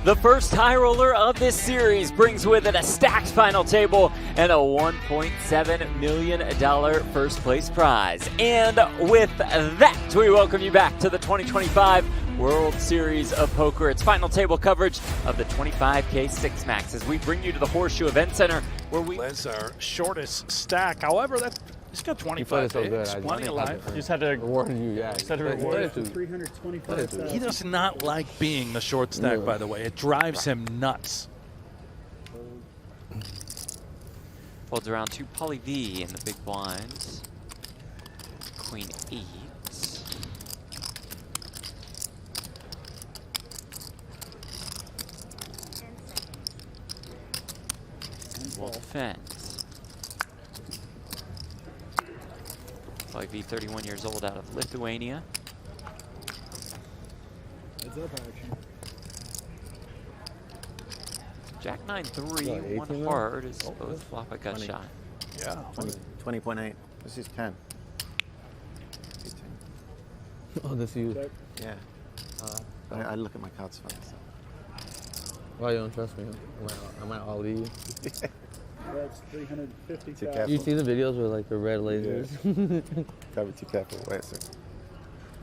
The first high roller of this series brings with it a stacked final table and a $1.7 million first place prize. And with that, we welcome you back to the 2025 World Series of Poker. It's final table coverage of the 25K 6 Max as we bring you to the Horseshoe Event Center where we... That's our shortest stack. However, he's got 25 bigs, plenty alive. You just had to reward you, yeah. Just had to reward it. 325,000. He does not like being the short stack, by the way. It drives him nuts. Folds around to Paulie V in the big blinds. Queen 8. Will defend. Paulie V, 31 years old, out of Lithuania. Heads up action. Jack 9-3, one hard is both flop a gut 20. shot. Yeah. 20.8. This is 10. Oh, this you. Check. Yeah. I look at my cards first. Why you don't trust me? Am I all you? That's 350,000. You see the videos with like the red lasers? Gotta be too careful. Wait a second.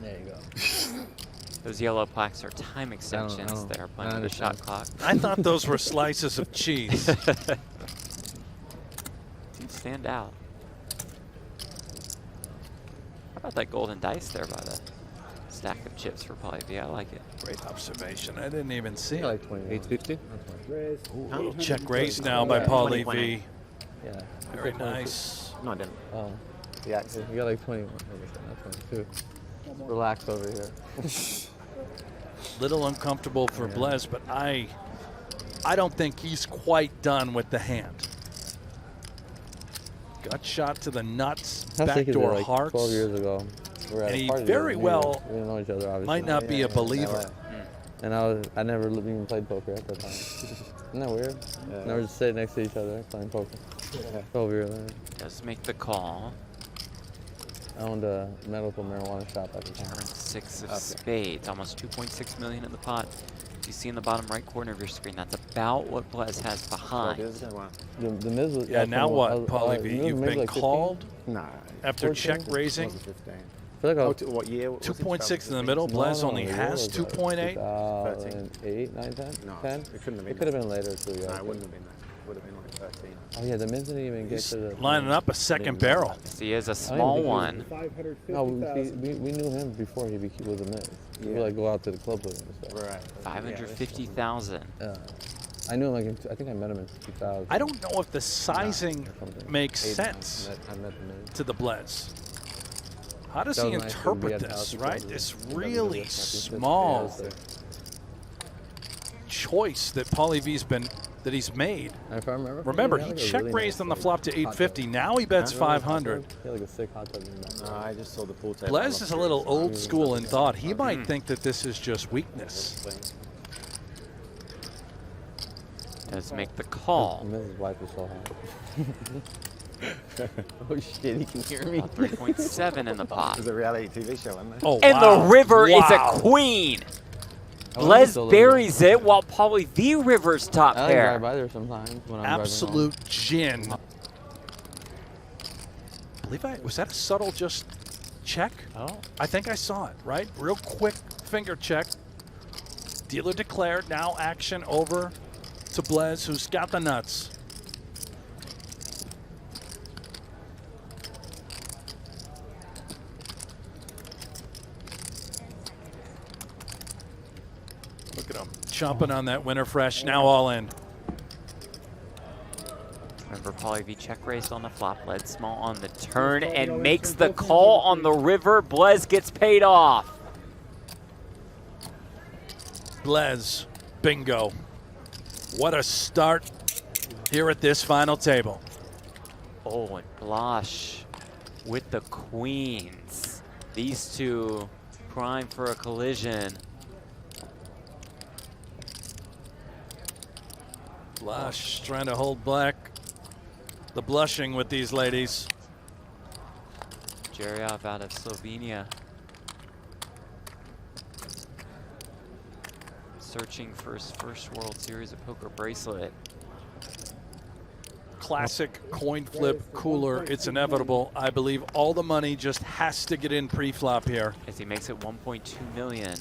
There you go. Those yellow plaques are time extensions. They are playing with the shot clock. I thought those were slices of cheese. Do stand out. How about that golden dice there by the stack of chips for Paulie V? I like it. Great observation. I didn't even see it. Like 850? Raise. Little check raise now by Paulie V. Yeah. Very nice. No, I didn't. Oh, Yeah. you got like 21. Not 22. Relax over here. Little uncomfortable for Blez, but I don't think he's quite done with the hand. Gut shot to the nuts, backdoor like hearts. 12 years ago. We were at And a he party very together. well We didn't know each other, obviously. might not be a believer. And I never even played poker at that time. Isn't that weird? Yeah. Never just sitting next to each other playing poker. 12 years later. Does make the call. I owned a medical marijuana shop at the time. Turn 6 of spades, almost 2.6 million in the pot. You see in the bottom right corner of your screen, that's about what Blez has behind. The Miz was, Yeah, now what, Paulie the V? Miz You've maybe been like 15? called Nah. after 14? check raising. 15. I feel like I was, What year? was it? 2.6 in the middle. no, Blez no, only the year has was like 2.8. 2008, 9, 10? No, 10? it couldn't have been. It could have been later too, yeah. No, it wouldn't have been that. It would have been like 13. Oh yeah, the Miz didn't even get He's to the... lining up a second barrel. He is a small one. No, 550,000. we knew him before he was a Miz. We Yeah. would like go out to the club with him and stuff. Right. 550,000. I knew him like I think I met him in 2000. I don't know if the sizing something. makes 8, sense I met the Miz. to the Blez. How does That he was nice, interpret we had this, house right? together. This We really had small yeah, choice that Paulie V's he's made. if I remember. Remember, he he had, like, a check really raised nice, on the like, flop to hot 850. tub. Now he bets Remember the hot 500. tub? He had like a sick hot tub in the back. No, I just saw the pool table. Blez is a little old school in thought. He might think that this is just weakness. Does make the call. Miz's wife is so hot. Oh shit, he can hear me. 3.7 in the pot. It was a reality TV show, wasn't it? Oh, And wow. the river is Wow. a queen. I like it Blez so little. buries it while Paulie V rivers top I like drive pair. by there sometimes when I'm Absolute gin. Was that a subtle just check? Oh. I think I saw it, right? Real quick finger check. Dealer declared. Now action over to Blez, who's got the nuts. Look at him chomping on that winter fresh. Now all in. Remember, Paulie V check raised on the flop, led small on the turn, and makes the call on the river. Blez gets paid off. Blez, bingo. What a start here at this final table. Oh, and Blash with the queens. These two prime for a collision. Blash trying to hold back the blushing with these ladies. Zerjav out of Slovenia. searching for his first World Series of Poker bracelet. Classic coin flip cooler. It's inevitable. I believe all the money just has to get in pre-flop here. As he makes it 1.2 million.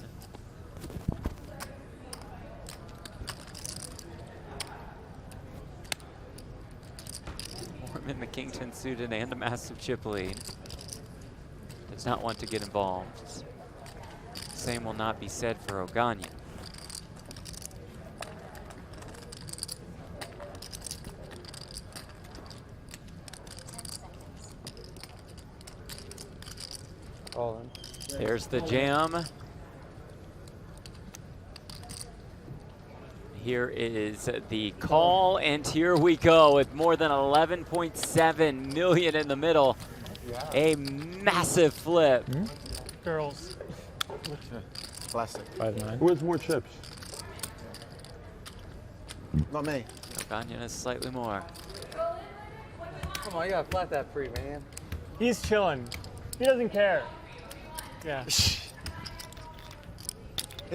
Moorman, the King-10 suited, and a massive chip lead. Does not want to get involved. Same will not be said for Oganyan. All in. There's the jam. Here is the call, and here we go with more than 11.7 million in the middle. Yeah. A massive flip. Girls. Classic. 5-9. Who has more chips? Not me. Oganyan is slightly more. Come on, you gotta flat that free, man. He's chilling. He doesn't care. Yeah. He's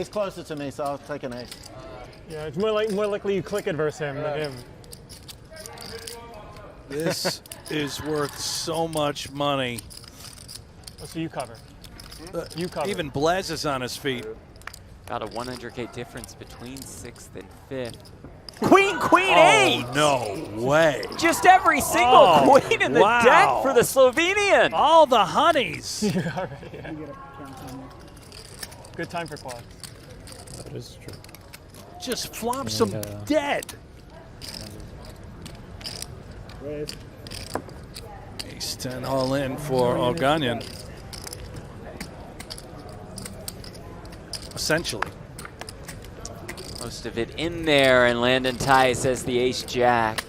closer to me, so I'll take an ace. Yeah, it's more likely you click it versus him than him. This is worth so much money. Oh, so you cover. You cover. Even Blaz is on his feet. Got a 100K difference between 6th and 5th. Queen, Oh, no way. Just every single queen in the wow. deck for the Slovenian. All the honeys. Yeah. Good time for quads. That is true. Just flops them dead. Raise. Ace 10 all in for Oganyan. Essentially. Most of it in there, and Landon Tice as the ace-jack.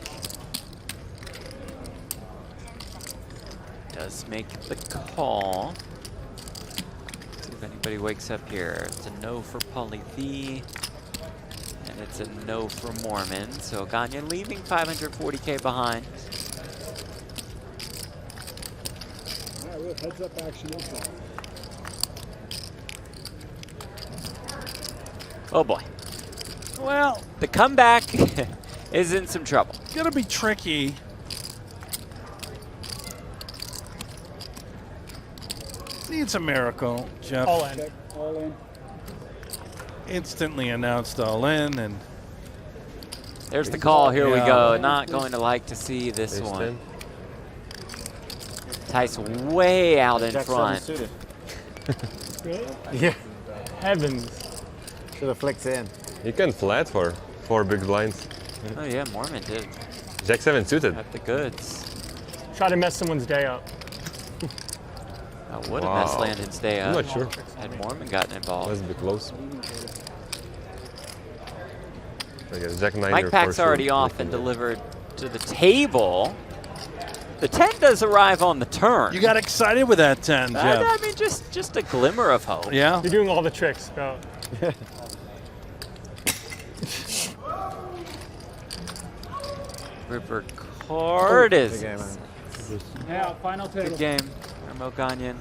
Does make the call. See if anybody wakes up here. It's a no for Paulius V, and it's a no for Moorman. So Oganyan leaving 540K behind. All right, we have heads up action. Oh boy. Well, The comeback is in some trouble. it's gonna be tricky. Needs a miracle. Jeff All in. All in. instantly announced all in, and There's the call. Here we Yeah. go. Not going to like to see this Ace one. 10. Tice way out in Jack front. 7 suited. Really? Yeah. Heavens. Should have flicked in. You can flat for 4 big blinds. Oh yeah, Moorman did Jack 7 suited. have the goods. Try to mess someone's day up. That would have messed Wow. Landon's day I'm up. not sure. Had Moorman gotten involved. Let's be close. I guess Jack 9 Mike Pack's already off and delivered to the table. The 10 does arrive on the turn. you got excited with that 10, Jeff. I mean, just a glimmer of hope. Yeah. You're doing all the tricks, bro. River card is Good game, man. Yeah, final table. good game. Aram Oganyan,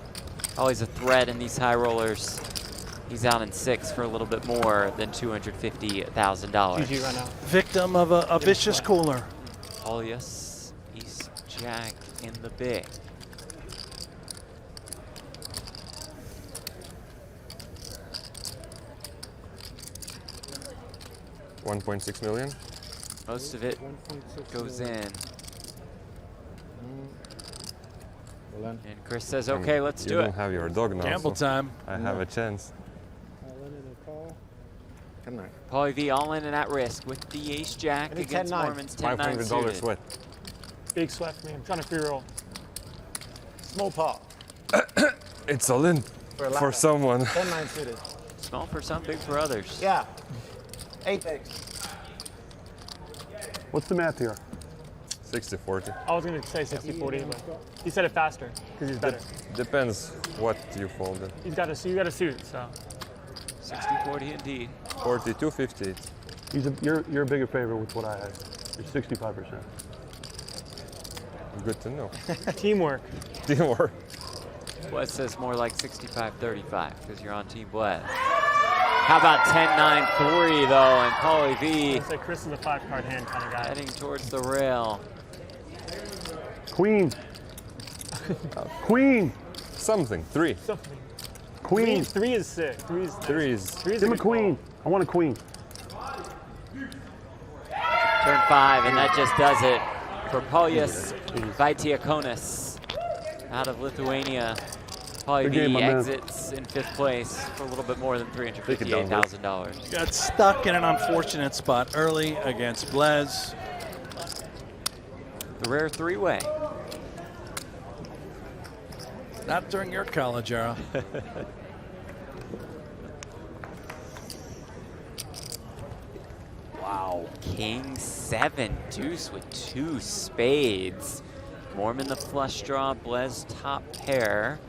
always a threat in these high rollers. He's out in 6 for a little bit more than $250,000. GG right now. Victim of a vicious cooler. Paulius, East Jack in the big. $1.6 million. Most of it goes in. Well then. And Chris says, okay, let's you do don't it. have your dog now. Gamble so time. I have a chance. Come on. Paulie V all in and at risk with the ace jack Maybe against 10-9. Moorman's 10-9 $500 suited. sweat. Big sweat for me. I'm trying to free roll. Small pot. It's all in For a for ladder. someone. 10-9 suited. Small for some, big for others. Yeah. 8 bigs. What's the math here? 60-40. I was going to say 60-40, but he said it faster because he's better. Depends what you folded. You got a suit, so. 60-40 indeed. 42-50. You're a bigger favorite with what I had. You're 65%. Good to know. Teamwork. Teamwork. Blaz says more like 65-35 because you're on Team Blaz. How about 10-9-3 though, and Paulie V I'd say Chris is a 5-card hand kind of guy. heading towards the rail. Queen. Queen. Something. 3. Something. Queen. Three is sick. Three is 3 is. Three is Give me a good queen. call. I want a queen. Turn 5, and that just does it for Paulius Vaitiekunas out of Lithuania. Paulie Good game, V my man. exits in 5th place for a little bit more than $358,000. Got stuck in an unfortunate spot early against Blaz. The rare 3-way. Not during your college era. Wow. King 7, deuce with 2 spades. Moorman the flush draw, Blez top pair.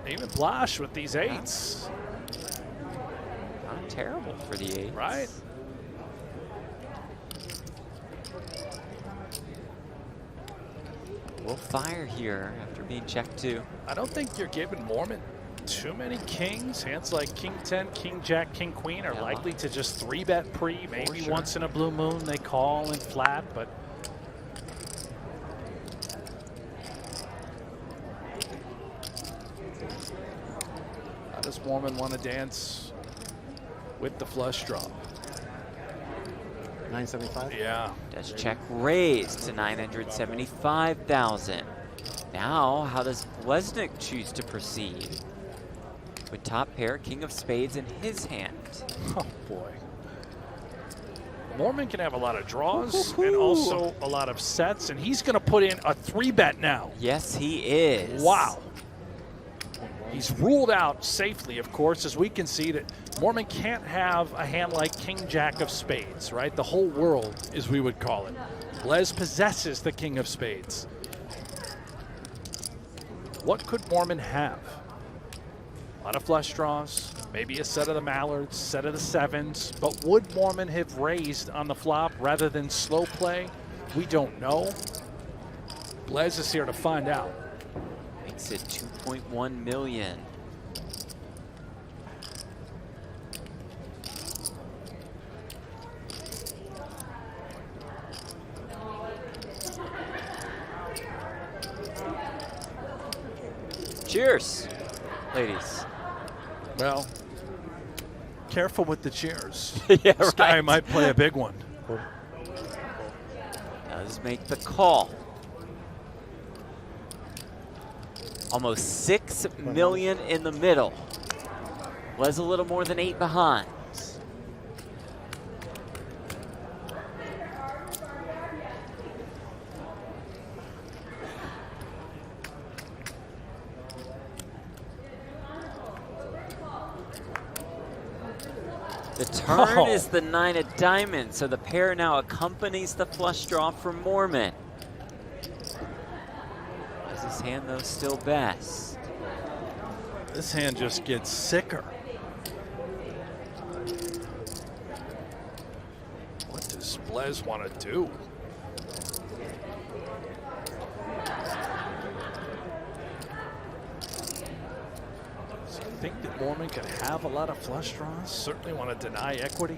Even Blash with these 8s. Not terrible for the 8s. Right. We'll fire here after being checked 2. I don't think you're giving Moorman too many kings. Hands like King 10, King Jack, King Queen are likely to just 3-bet pre. Maybe sure. once in a blue moon they call in flat, but how does Moorman want to dance with the flush draw? 975. Yeah. Does check raise to 975,000. Now, how does Bleznick choose to proceed? With top pair, King of Spades in his hand. Oh boy. Moorman can have a lot of draws and also a lot of sets, and he's going to put in a 3-bet now. Yes, he is. Wow. He's ruled out safely, of course, as we can see that Moorman can't have a hand like King Jack of Spades, right? The whole world, as we would call it. Blez possesses the King of Spades. What could Moorman have? A lot of flush draws, maybe a set of the mallards, set of the 7s, but would Moorman have raised on the flop rather than slow play? We don't know. Blez is here to find out. Makes it 2.1 million. Cheers, ladies. Well, careful with the cheers. Yeah, This guy right. might play a big one. Does make the call. Almost 6 million in the middle. Was a little more than 8 behind. The turn is the 9 of diamonds, so the pair now accompanies the flush draw for Moorman. Is his hand, though, still best? This hand just gets sicker. What does Blez want to do? Does he think that Moorman can have a lot of flush draws? Certainly want to deny equity.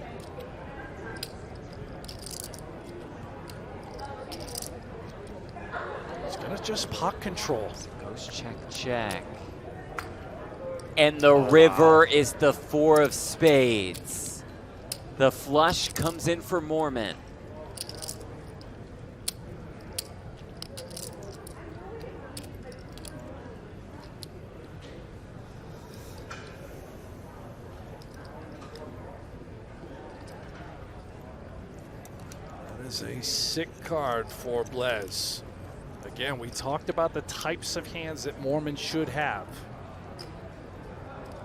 He's going to just pot control. Goes check, check. And the river is the 4 of spades. The flush comes in for Moorman. That is a sick card for Blez. Again, we talked about the types of hands that Moorman should have.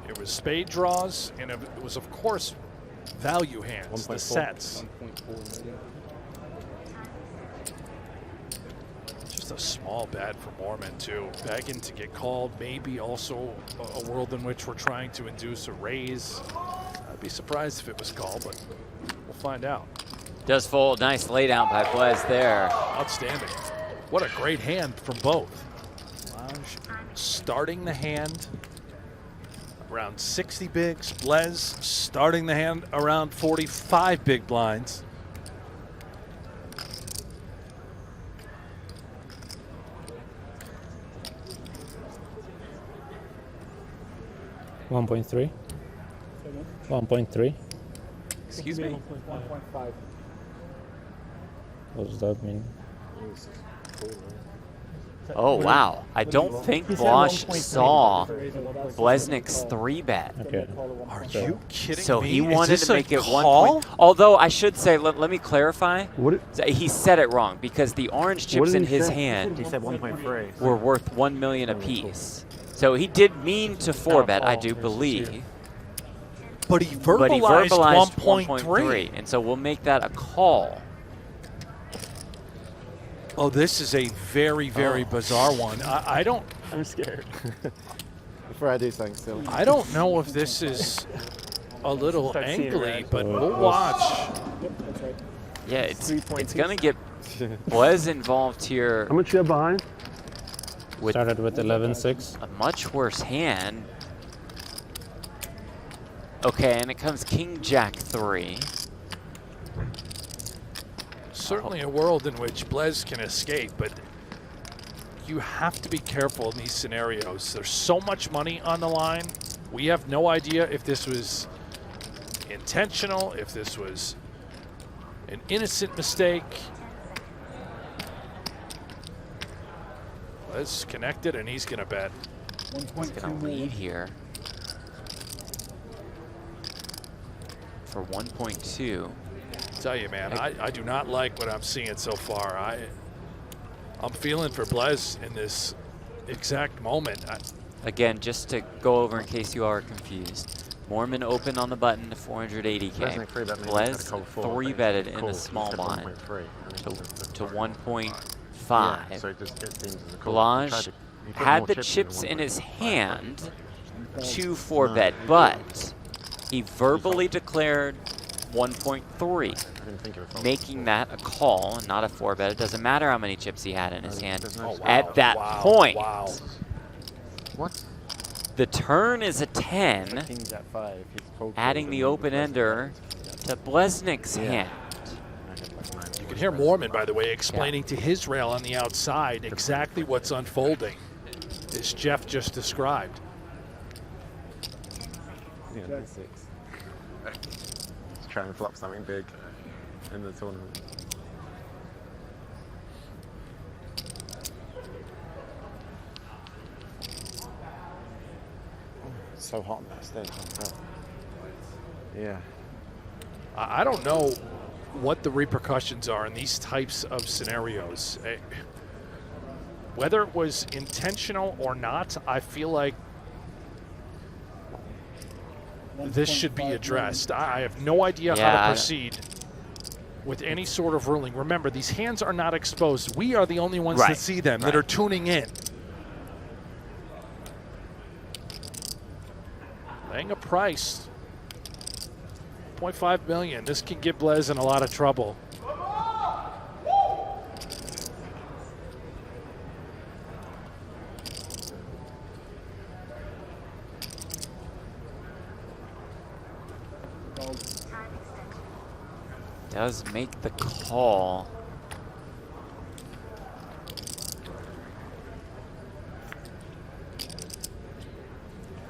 It was spade draws, and it was, of course, value hands, the sets. 1.4 million. Just a small bet for Moorman, too. Begging to get called, maybe also a world in which we're trying to induce a raise. I'd be surprised if it was called, but we'll find out. Does fold. Nice laydown by Blez there. Outstanding. What a great hand from both. Starting the hand. around 60 bigs. Blez starting the hand around 45 big blinds. $1.3. 1.3. Excuse me? 1.5. What does that mean? Oh, wow. I don't think Blaž saw Bleznick's 3-bet. Okay. Are you kidding So me? he Is wanted this to a make it call? 1 point. Although I should say, let me clarify. What? He said it wrong because the orange chips did in he his say? hand He said 1.3. were worth 1 million apiece. So he did mean to 4-bet, I do believe. But he But he verbalized verbalized 1.3. and so we'll make that a call. Oh, this is a very, very bizarre one. I don't I'm scared. Before I do something silly. I don't know if this is a little Start seeing angly, red. but we'll watch. Yep, that's right. Yeah, it's 3.2. going to get Blez involved here How much you have behind? with Started with 11-6. a much worse hand. Okay, and it comes King Jack 3. Certainly a world in which Blez can escape, but you have to be careful in these scenarios. There's so much money on the line. We have no idea if this was intentional, if this was an innocent mistake. Blez connected, and he's going to bet. He's going to lead here for 1.2. Tell you, man, I do not like what I'm seeing so far. I'm feeling for Blez in this exact moment. Again, just to go over in case you are confused. Moorman opened on the button to 480K. Blez 3-betted in the small blind to 1.5. Blaz had the chips in his hand to 4-bet, but he verbally declared 1.3, making that a call and not a 4-bet. It doesn't matter how many chips he had in his hand. At that point, What? the turn is a 10, King's at 5. adding the open-ender to Bleznick's hand. You can hear Moorman, by the way, explaining to his rail on the outside exactly what's unfolding, as Jeff just described. Yeah, 6. Try and flop something big in the tournament. It's so hot on that stage. Yeah. I don't know what the repercussions are in these types of scenarios. Whether it was intentional or not, I feel like this should be addressed. I have no idea how to proceed with any sort of ruling. Remember, these hands are not exposed. We are the only ones that see them, that are tuning in. Laying a price, 0.5 million. This can get Blez in a lot of trouble. Does make the call.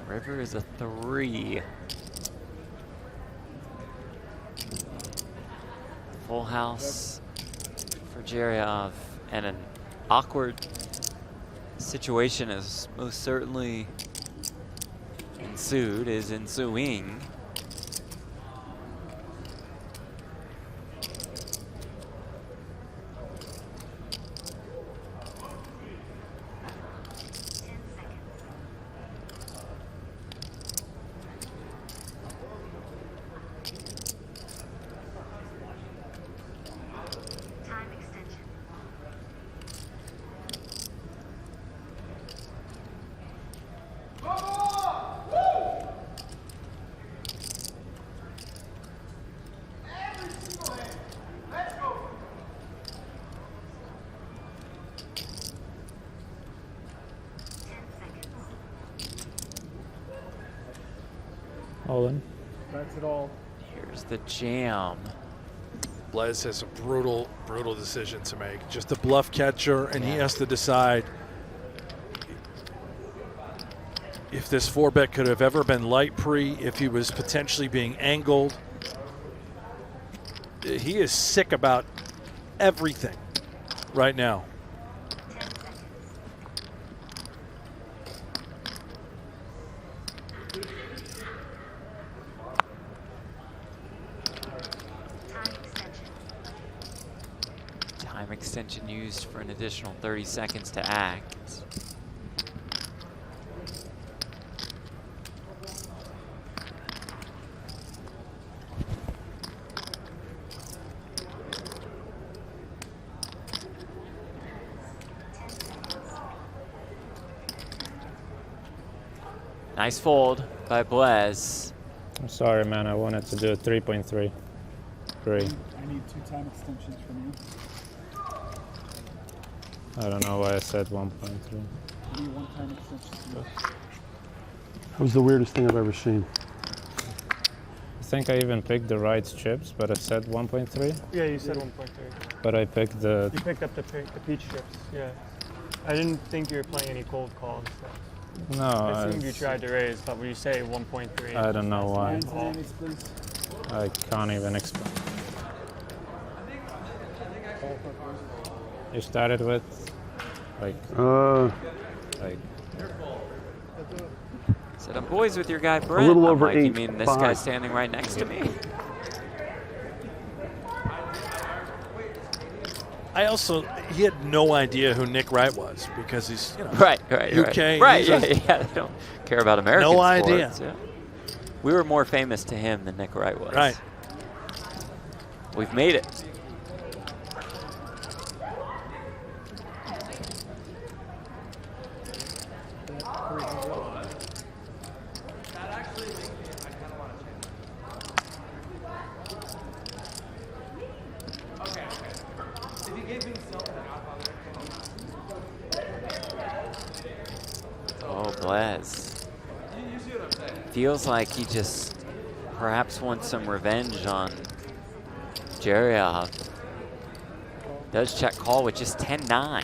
River is a 3. Full house for Zerjav, and an awkward situation is most certainly ensuing. all in. That's it all. Here's the jam. Blaz has a brutal decision to make. Just a bluff catcher, and he has to decide if this 4-bet could have ever been light pre, if he was potentially being angled. He is sick about everything right now. Time extension used for an additional 30 seconds to act. Nice fold by Blaz. I'm sorry, man. I wanted to do a 3.3. Great. I need 2 time extensions from you. I don't know why I said 1.3. I need 1 time extension from you. That was the weirdest thing I've ever seen. I think I even picked the right chips, but I said 1.3. Yeah, you said 1.3. But I picked the. You picked up the peach chips, yeah. I didn't think you were playing any cold calls. So. No. I assumed you tried to raise, but when you say 1.3. I don't know why. Nines, please. I can't even explain. You started with like Said I'm boys with your guy Brent. a little I'm over like, you 8, mean this 5. guy standing right next to me? He had no idea who Nick Wright was because he's, you know, Right. UK. Right, he's yeah, a- yeah. They don't care about American No sports. idea. Yeah. We were more famous to him than Nick Wright was. Right. We've made it. Oh, Blaz. Feels like he just perhaps wants some revenge on Zerjav. Does check call with just 10-9. I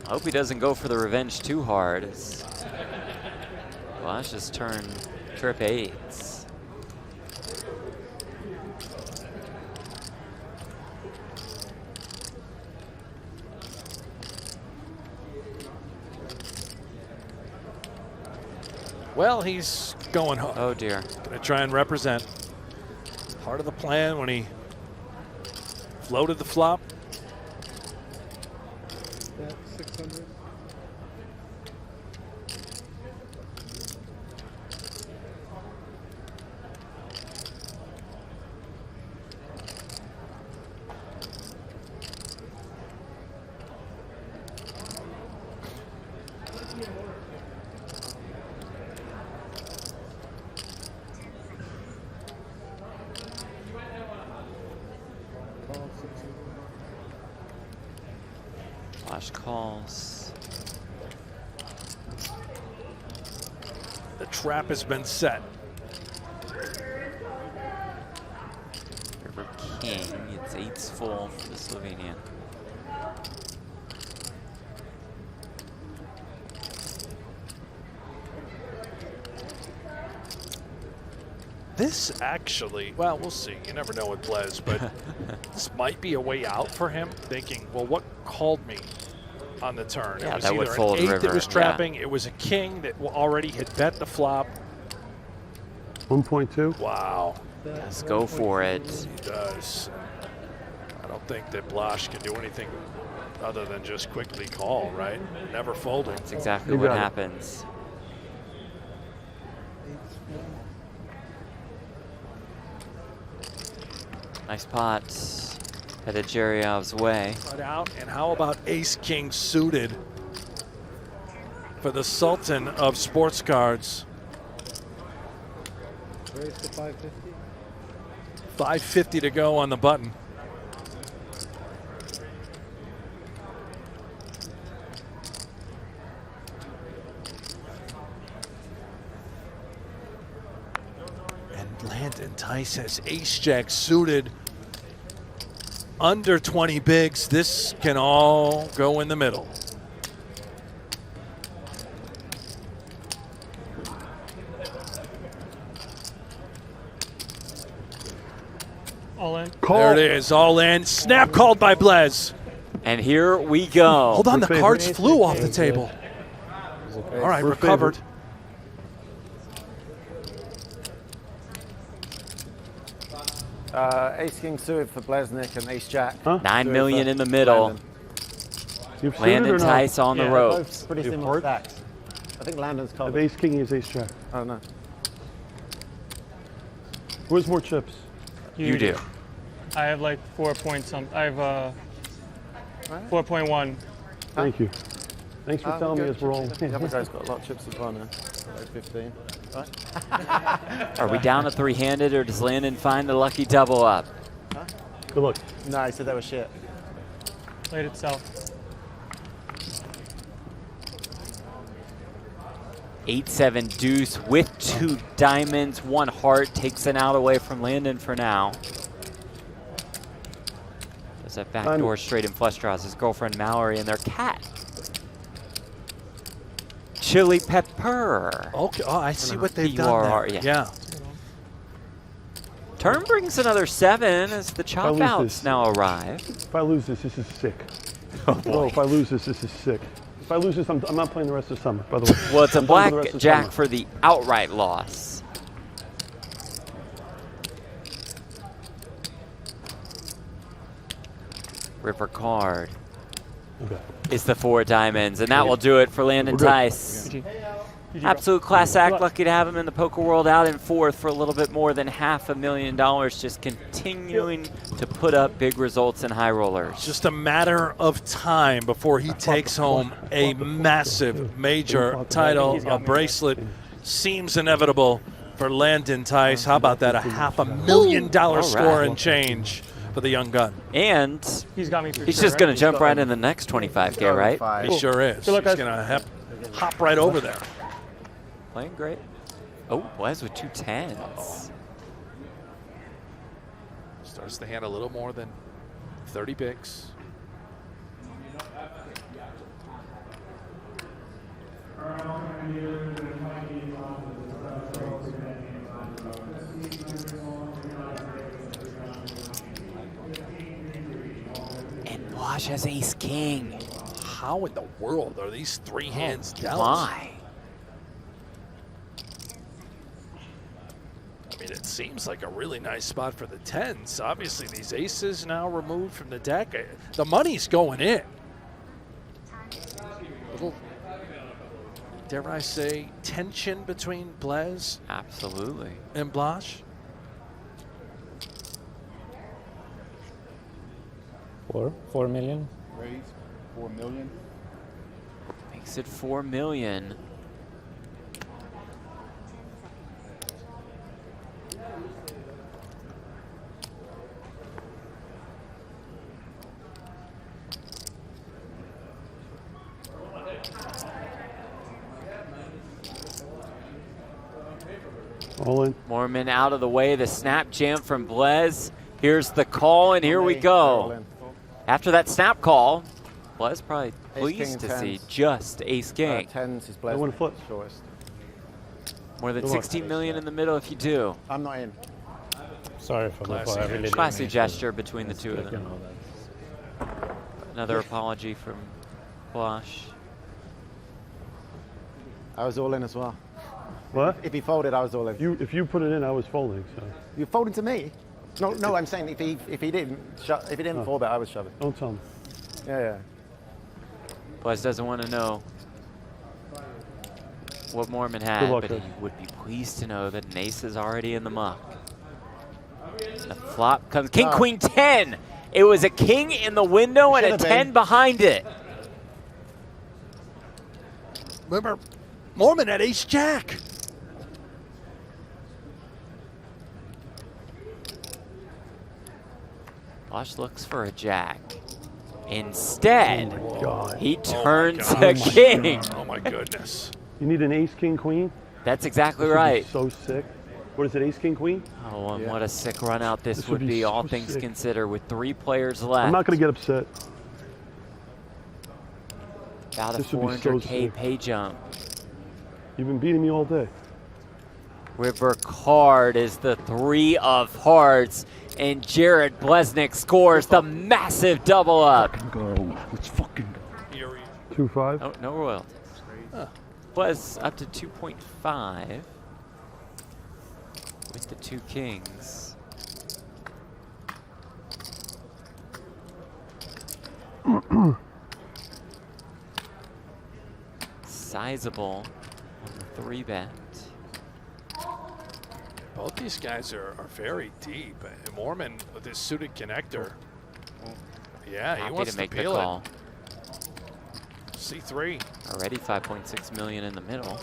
hope he doesn't go for the revenge too hard. Blaz just turned trip 8s. Well, he's going home. Oh dear. Gonna try and represent. Part of the plan when he floated the flop. Yeah, 600. Flash calls. The trap has been set. River King, it's 8s full for the Slovenian. This actually, well, we'll see. You never know with Blaz, but this might be a way out for him, thinking, well, what called me on the turn? Yeah, it was that would either fold an 8 river, that was yeah. trapping, it was a king that already had bet the flop. 1.2. Wow. Let's go for it. He does. I don't think that Blaž can do anything other than just quickly call, right? Never folding. That's exactly You what got it. happens. Nice pot. Headed Zerjav's way. Cut out. And how about ace-king suited for the Sultan of sports cards? Raise to 550. 550 to go on the button. Landon Tice has ace-jack suited. Under 20 bigs, this can all go in the middle. All in. There it is, all in. Snap called by Blaz. And here we go. Hold on, the favorite. cards flew off the table. All right, We're recovered. Ace King suited for Bleznick and Ace Jack. Huh? 9 million in the middle. Landon. You've suited Landon or not? Tice on the Yeah. ropes. Both pretty You similar port? stacks. I think Landon's I have covered. ace king, he has ace jack. Oh no. Who has more chips? You do. I have like 4 points. I have 4.1. Thank you. Thanks for telling me as we're all. The other guy's got a lot of chips as well now. Like 15. Right? Are we down a three-handed, or does Landon find the lucky double up? Good luck. No, he said that was shit. Played itself. 8-7 deuce with 2 diamonds, 1 heart, takes an out away from Landon for now. There's that backdoor straight in flush draws. His girlfriend Mallory and their cat. Chili pepper. Okay, oh, I see what they've PURR, done there. yeah. Turn brings another 7 as the chop lose outs this- now arrive. If I lose this, this is sick. Oh, Oh, if I lose this, this is sick. If I lose this, I'm not playing the rest of the summer, by the way. Well, it's a I'm done for the rest black of the jack summer. for the outright loss. River card Okay. is the 4 diamonds, and that will do it for Landon We're good. Tice. Absolute class act. Lucky to have him in the poker world, out in 4th for a little bit more than $500,000, just continuing to put up big results in high rollers. Just a matter of time before he takes home a massive major title. A bracelet seems inevitable for Landon Tice. How about that? A $500,000 score and change for the young gun. And He's got me for he's sure, just going right? to jump right in the next 25K, right? He sure is. Good luck, He's guys. going to hop right over there. Playing great. Oh, Blaz with 2 10s. Starts the hand a little more than 30 bigs. And Blaz has ace king. How in the world are these 3 hands dealt? Why? I mean, it seems like a really nice spot for the 10s. Obviously, these aces now removed from the deck. The money's going in. Little, dare I say, tension between Blaz Absolutely. and Blaz. 4 million. Raise 4 million. Makes it 4 million. All in. Moorman out of the way. The snap jam from Blaz. Here's the call, and here we go. After that snap call, Blaz probably pleased to see just ace king. 10s is I want to flip. shortest. More than Good luck. 16 million in the middle if you do. I'm not in. Sorry for the Classy I really didn't Classy mean to. gesture between the two of You them. know that. Another apology from Blash. I was all in as well. What? If he folded, I was all in. If you put it in, I was folding. So You folding to me? No, I'm saying if he didn't fold it, I was shoving. don't tell me. Yeah. Blaz doesn't want to know what Moorman Good had, luck, but he guys. would be pleased to know that an ace is already in the muck. The flop comes king, queen, 10. It was a king in the window and a Should've 10 been. behind it. Remember, Moorman had ace jack. Blash looks for a jack. Instead, God. he turns God. a king. Oh my goodness. You need an ace, king, queen. That's exactly This would be right. So sick. What is it, ace, king, queen? Oh, and what a sick run out this This would would be be, all so things sick. considered, with 3 players left. I'm not going to get upset. About a This would be so 400K sick. pay jump. You've been beating me all day. River card is the 3 of hearts, and Jared Bleznick scores the massive double up. Go. Let's fucking go. 2-5. Oh, no royalties. Blez up to 2.5 with the 2 kings. Sizable on the 3-bet. Both these guys are very deep. And Moorman with his suited connector. Yeah, he Happy wants to make the peel call. it. C3. Already 5.6 million in the middle.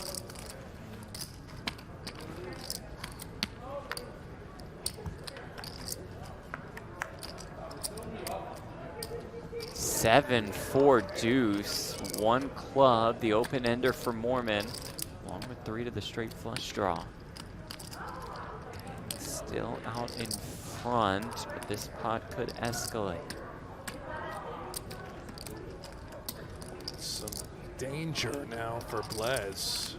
Seven, 4 deuce, 1 club, the open ender for Moorman, along with 3 to the straight flush draw. Still out in front, but this pot could escalate. Some danger now for Blez.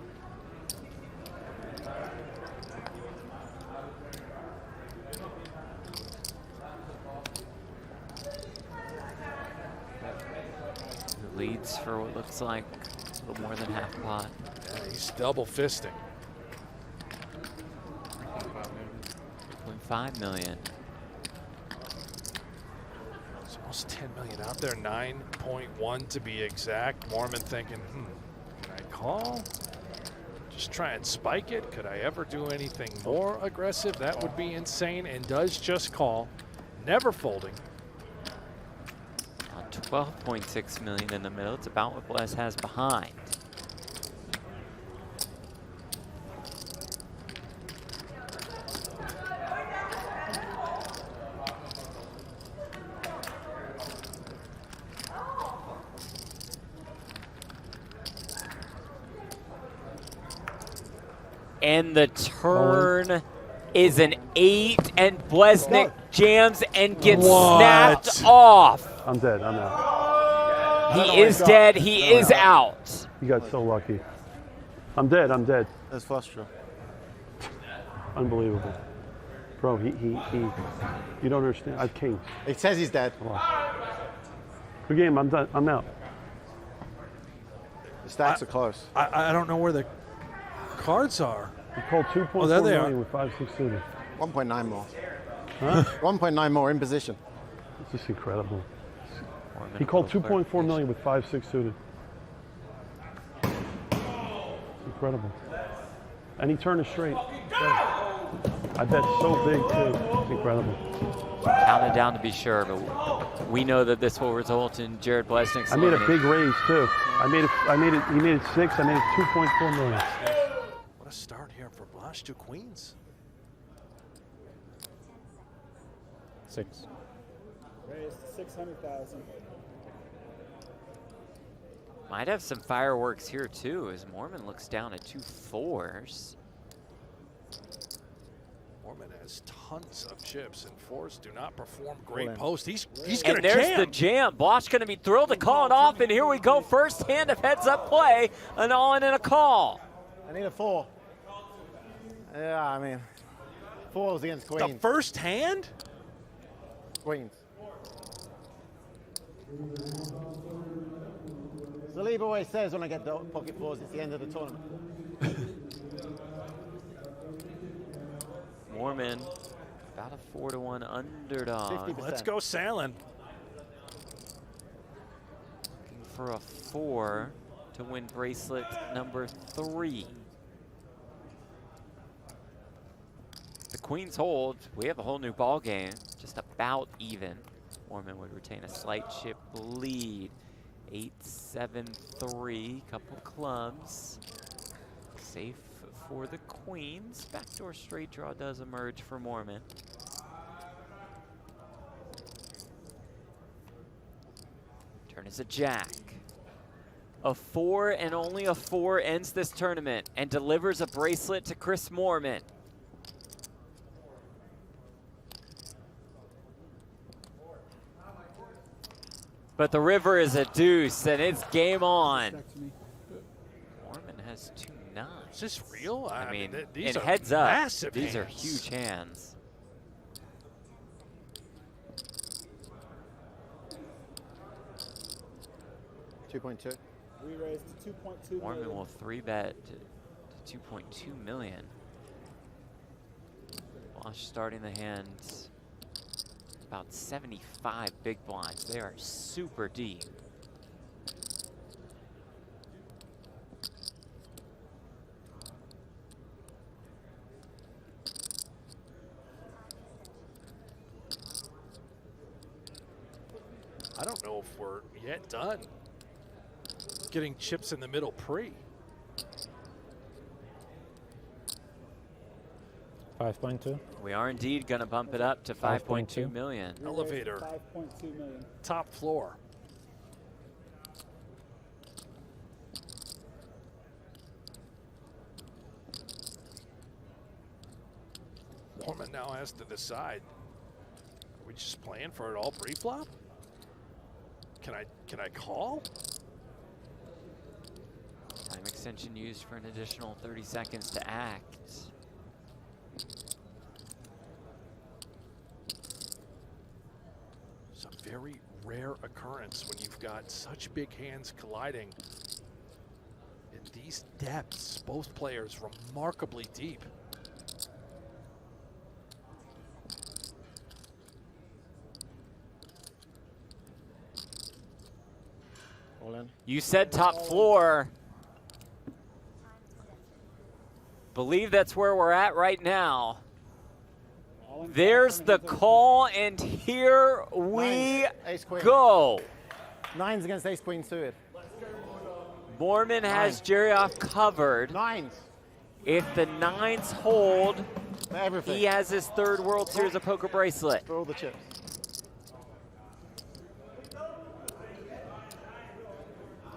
Leads for what looks like a little more than half pot. Yeah, he's double fisting. 3.5 million. It's almost 10 million out there, 9.1 to be exact. Moorman thinking, can I call? Just try and spike it? Could I ever do anything more aggressive? That would be insane, and does just call. Never folding. On 12.6 million in the middle, it's about what Blez has behind. And the turn is an 8, and Bleznick jams and gets snapped off. I'm dead. I'm out. He is dead. He is out. You got so lucky. I'm dead. I'm dead. That's flush draw. Unbelievable. Bro, he you don't understand. I have kings. It says he's dead. Good game. I'm done. I'm out. The stacks are close. I don't know where the cards are. He called 2.4 there they are. million with 5-6 suited. 1.9 more. Huh? 1.9 more in position. It's just incredible. He called 2.4 million with 5-6 suited. It's incredible. And he turned it straight. I bet so big too. It's incredible. Counted down to be sure, but we know that this will result in Jared Bleznick's. I made a big raise too. He made it 6. I made it 2.4 million. What a start here for Blaz. 2 queens. 6. Raised 600,000. Might have some fireworks here too, as Moorman looks down at 2 4s. Moorman has tons of chips, and 4s do not perform great post. He's gonna And there's jam. the jam. Bosch gonna be thrilled to call it off, and here we go. First hand of heads-up play, an all-in and a call. I need a 4. Yeah, I mean, 4s against queens. The first hand? Queens. Zalib always says when I get the pocket 4s, it's the end of the tournament. Moorman, about a 4-1 underdog. 50%. Let's go sailing. Looking for a 4 to win bracelet number 3. The queens hold. We have a whole new ball game, just about even. Moorman would retain a slight chip lead. 8-7-3, couple clubs. Safe for the queens. Backdoor straight draw does emerge for Moorman. Turn is a jack. A 4 and only a 4 ends this tournament and delivers a bracelet to Chris Moorman. But the river is a deuce, and it's game on. Back to me. Moorman has 2 nines. Is this real? I mean, these and are heads up, massive these hands. are huge hands. $2.2. We raised to 2.2 Moorman million. will 3-bet to 2.2 million. Wash starting the hand about 75 big blinds. They are super deep. I don't know if we're yet done getting chips in the middle pre. 5.2. We are indeed going to bump it up to 5.2 million. We raised Elevator. 5.2 million. Top floor. Moorman now has to decide. Are we just playing for it all pre-flop? Can I call? Time extension used for an additional 30 seconds to act. It's a very rare occurrence when you've got such big hands colliding. In these depths, both players remarkably deep. All in. You said top floor. Believe that's where we're at right now. All in. There's the call, and here we Nines, ace queen. go. Nines against ace queen suited. Moorman has Zerjav covered. Nines. If the nines hold, For everything. he has his 3rd World Series of Poker bracelet. For all the chips.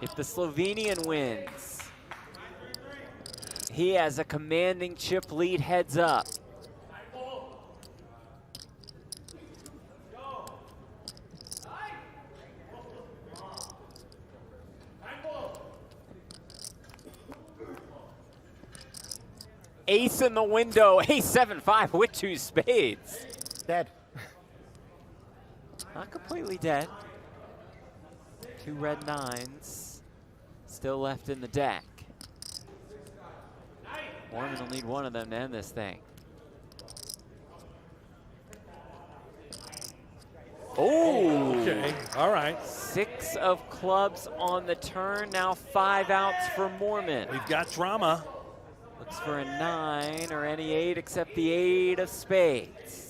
If the Slovenian wins, he has a commanding chip lead heads up. Ace in the window, ace 7-5 with 2 spades. Dead. Not completely dead. 2 red 9s still left in the deck. Moorman will need one of them to end this thing. Oh! Okay, all right. 6 of clubs on the turn, now 5 outs for Moorman. We've got drama. Looks for a 9 or any 8 except the 8 of spades.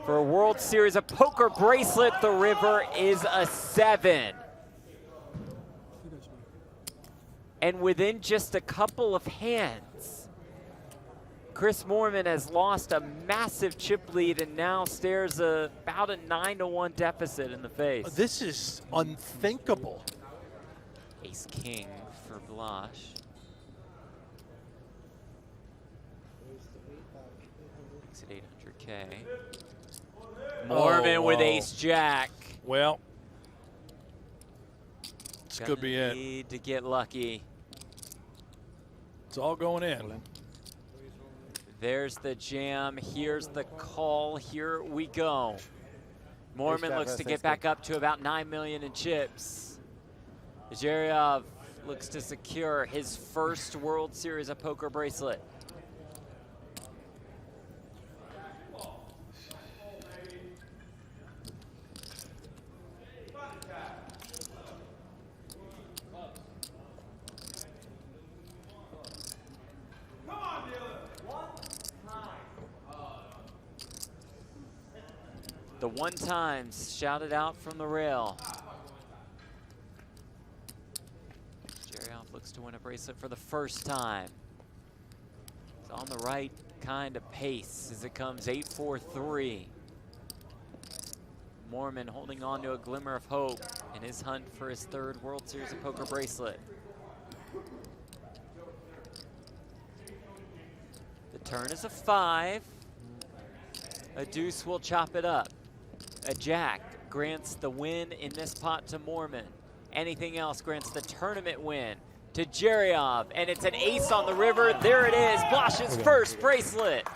For a World Series of Poker bracelet, the river is a 7. And within just a couple of hands, Chris Moorman has lost a massive chip lead and now stares about a 9-1 deficit in the face. This is unthinkable. Ace King for Blash. Makes it 800K. Moorman with whoa. Ace Jack. Well, this could be it. Need to get lucky. It's all going in. There's the jam. Here's the call. Here we go. Moorman looks to get back up to about 9 million in chips. Zerjav looks to secure his 1st World Series of Poker bracelet. The 1 times shouted out from the rail. Zerjav looks to win a bracelet for the 1st time. He's on the right kind of pace as it comes 8-4-3. Moorman holding on to a glimmer of hope in his hunt for his 3rd World Series of Poker bracelet. The turn is a 5. A deuce will chop it up. A jack grants the win in this pot to Moorman. Anything else grants the tournament win to Zerjav, and it's an ace on the river. There it is, Blaz's first bracelet.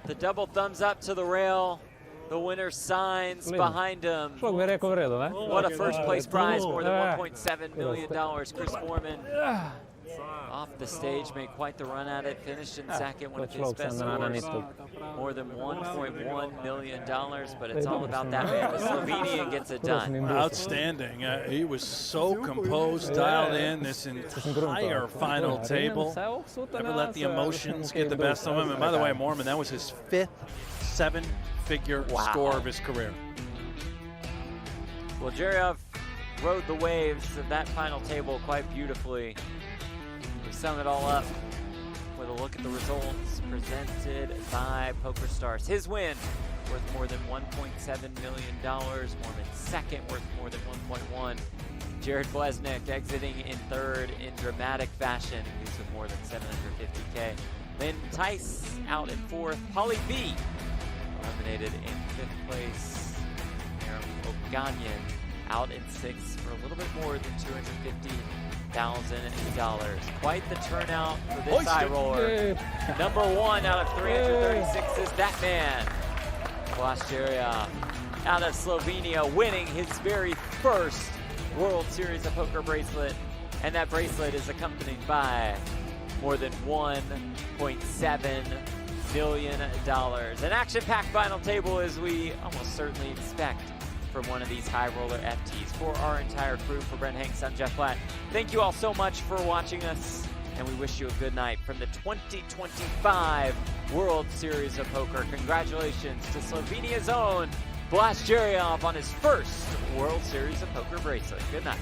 The double thumbs up to the rail. The winner signs behind him. What a first place prize, more than $1.7 million. Chris Moorman off the stage, made quite the run at it, finished in second, one of his best scores. More than $1.1 million, but it's all about that man. The Slovenian gets it done. Outstanding. He was so composed, dialed in this entire final table. Never let the emotions get the best of him. And by the way, Moorman, that was his 5th seven-figure score of his career. Well, Zerjav rode the waves of that final table quite beautifully. We sum it all up with a look at the results presented by PokerStars. His win worth more than $1.7 million. Moorman's second worth more than 1.1. Jared Bleznick exiting in third in dramatic fashion. He's with more than 750K. Landon Tice out in fourth. Paulius V eliminated in fifth place. Aram Oganyan out in sixth for a little bit more than $250,000. Quite the turnout for this high roller. Number one out of 336 is that man, Blaz Zerjav, out of Slovenia, winning his very first World Series of Poker bracelet. And that bracelet is accompanied by more than $1.7 million. An action-packed final table, as we almost certainly expect from one of these high roller FTs. For our entire crew, for Brent Hanks, I'm Jeff Platt. Thank you all so much for watching us, and we wish you a good night from the 2025 World Series of Poker. Congratulations to Slovenia's own Blaz Zerjav on his first World Series of Poker bracelet. Good night.